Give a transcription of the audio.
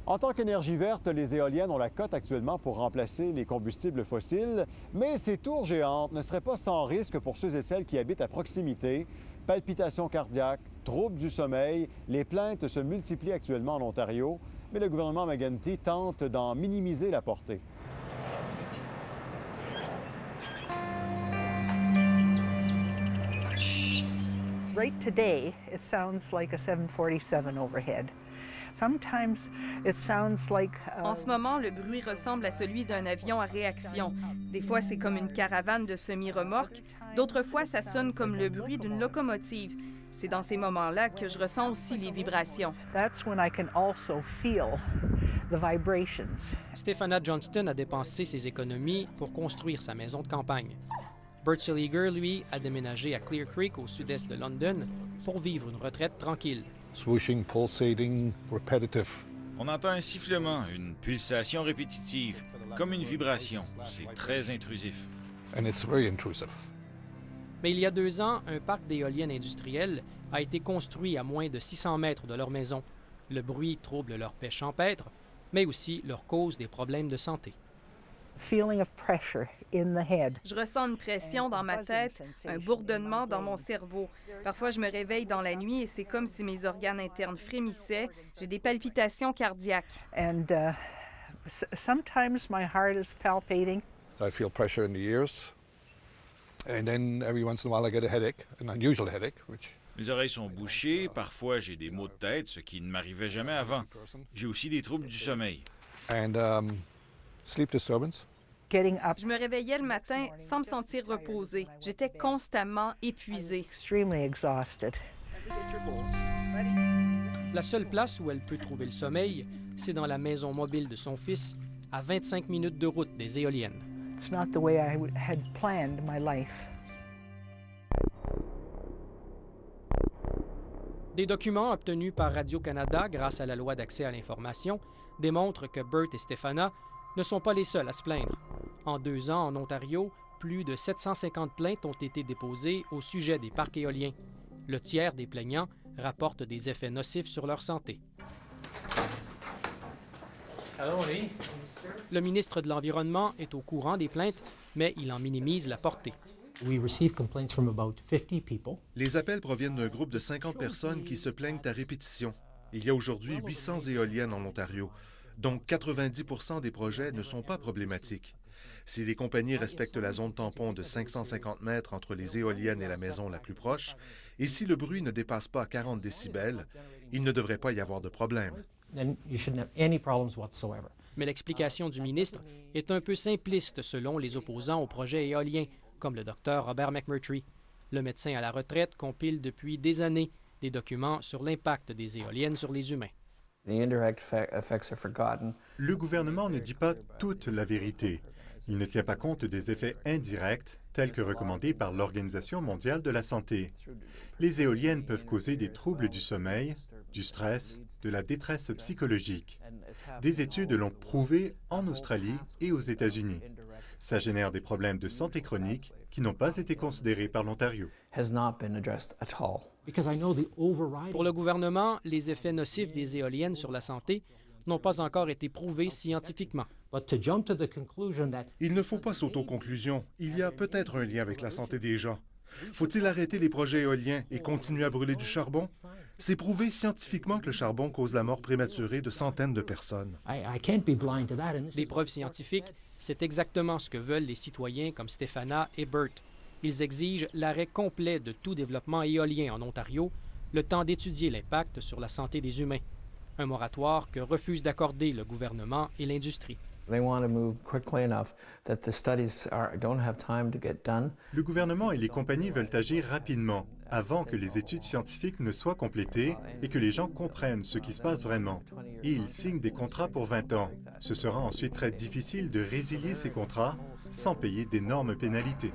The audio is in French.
En tant qu'énergie verte, les éoliennes ont la cote actuellement pour remplacer les combustibles fossiles, mais ces tours géantes ne seraient pas sans risque pour ceux et celles qui habitent à proximité. Palpitations cardiaques, troubles du sommeil, les plaintes se multiplient actuellement en Ontario, mais le gouvernement McGuinty tente d'en minimiser la portée. Right today, it sounds like a 747 overhead. Sometimes it sounds like, En ce moment, le bruit ressemble à celui d'un avion à réaction. Des fois, c'est comme une caravane de semi-remorque. D'autres fois, ça sonne comme le bruit d'une locomotive. C'est dans ces moments-là que je ressens aussi les vibrations. That's when I can also feel the vibrations. Stephana Johnston a dépensé ses économies pour construire sa maison de campagne. Bert Seliger, lui, a déménagé à Clear Creek, au sud-est de London, pour vivre une retraite tranquille. Swooshing, pulsating, repetitive. On entend un sifflement, une pulsation répétitive, comme une vibration. C'est très intrusif. And it's very intrusive. Mais il y a 2 ans, un parc d'éoliennes industrielles a été construit à moins de 600 mètres de leur maison. Le bruit trouble leur paix champêtre, mais aussi leur cause des problèmes de santé. Feeling of pressure in the head. Je ressens une pression dans ma tête, un bourdonnement dans mon cerveau. Parfois, je me réveille dans la nuit et c'est comme si mes organes internes frémissaient. J'ai des palpitations cardiaques. And sometimes my heart is palpating. I feel pressure in the ears. And then every once in a while I get a headache, an unusual headache, which... Mes oreilles sont bouchées, parfois j'ai des maux de tête, ce qui ne m'arrivait jamais avant. J'ai aussi des troubles du sommeil. And sleep disturbance. Getting up. Je me réveillais le matin sans me sentir reposée. J'étais constamment épuisée. Extremely exhausted. La seule place où elle peut trouver le sommeil, c'est dans la maison mobile de son fils, à 25 minutes de route des éoliennes. It's not the way I had planned my life. Des documents obtenus par Radio-Canada grâce à la loi d'accès à l'information démontrent que Bert et Stephana ne sont pas les seuls à se plaindre. En 2 ans, en Ontario, plus de 750 plaintes ont été déposées au sujet des parcs éoliens. Le tiers des plaignants rapportent des effets nocifs sur leur santé. Le ministre de l'Environnement est au courant des plaintes, mais il en minimise la portée. Les appels proviennent d'un groupe de 50 personnes qui se plaignent à répétition. Il y a aujourd'hui 800 éoliennes en Ontario, donc 90% des projets ne sont pas problématiques. Si les compagnies respectent la zone tampon de 550 mètres entre les éoliennes et la maison la plus proche, et si le bruit ne dépasse pas 40 décibels, il ne devrait pas y avoir de problème. Mais l'explication du ministre est un peu simpliste selon les opposants au projet éolien, comme le docteur Robert McMurtry. Le médecin à la retraite compile depuis des années des documents sur l'impact des éoliennes sur les humains. Le gouvernement ne dit pas toute la vérité. Il ne tient pas compte des effets indirects tels que recommandés par l'Organisation mondiale de la santé. Les éoliennes peuvent causer des troubles du sommeil, du stress, de la détresse psychologique. Des études l'ont prouvé en Australie et aux États-Unis. Ça génère des problèmes de santé chronique qui n'ont pas été considérés par l'Ontario. Pour le gouvernement, les effets nocifs des éoliennes sur la santé n'ont pas encore été prouvés scientifiquement. Il ne faut pas s'autoconclusion. Il y a peut-être un lien avec la santé des gens. Faut-il arrêter les projets éoliens et continuer à brûler du charbon? C'est prouvé scientifiquement que le charbon cause la mort prématurée de centaines de personnes. Les preuves scientifiques, c'est exactement ce que veulent les citoyens comme Stephana et Bert. Ils exigent l'arrêt complet de tout développement éolien en Ontario, le temps d'étudier l'impact sur la santé des humains. Un moratoire que refusent d'accorder le gouvernement et l'industrie. Le gouvernement et les compagnies veulent agir rapidement, avant que les études scientifiques ne soient complétées et que les gens comprennent ce qui se passe vraiment. Et ils signent des contrats pour 20 ans. Ce sera ensuite très difficile de résilier ces contrats sans payer d'énormes pénalités.